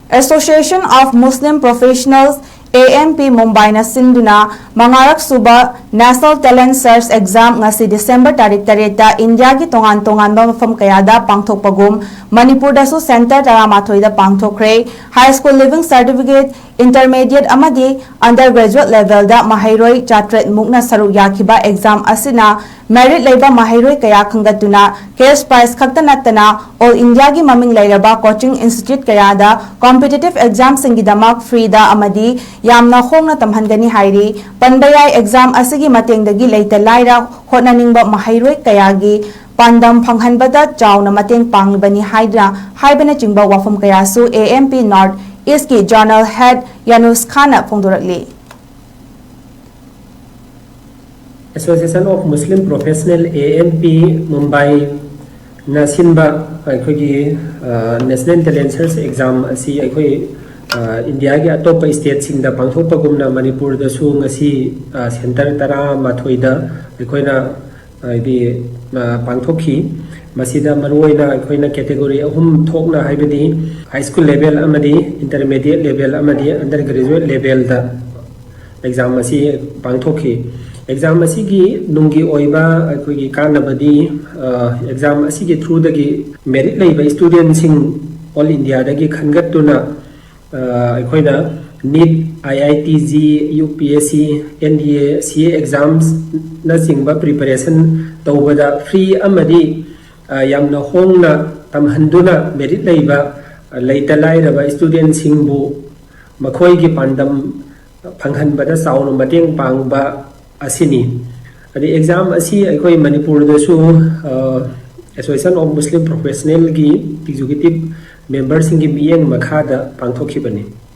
Association of Muslim Professionals AMP Mumbai na sinduna mangarak suba National Talent Search Exam ngasi December tarik tarita India gi tongan mafam kayada pangthokpagum Manipur da su center taramathoi da pangthokre High School Living Certificate Intermediate amadi Undergraduate level da mahairoi chatret mukna saru yakiba exam asina merit leiba mahairoi kaya khangatuna case prize khakta natana All India gi maming leiraba coaching institute kayada competitive exam singidamak free da amadi yamna khongna tamhangani hairi panbayai exam asigi matengdagi leita laira hotnaningba mahairoi kayagi pandam phanghanbada chauna mateng pangbani haidra haibana chingba wafam kayasu AMP North East ki journal head Yanus Khana phongdorakli Association of Muslim Professional AMP Mumbai nasinba aikogi National Talent Search Exam asi aikoi India ki atop state sing da pangthokpagumna Manipur da su ngasi center tara mathoida aikoina di pangthokhi masida maruoina aikoina category ahum thokna haibadi high school level amadi intermediate level amadi undergraduate level da exam asi pangthokhi exam asi gi nungi oiba aikogi kanabadi exam asi gi through dagi merit leiba student sing all India dagi khangatuna aikoina NEET IITG UPSC NDA CA exams na singba preparation tawbada free amadi yamna hongna tamhanduna merit leiba leita lairaba student singbu makhoi gi pandam phanghanbada saunu mateng pangba asini adi exam asi aikoi Manipur da su Association of Muslim Professional gi executive members singi miyeng makhada pangthokhibani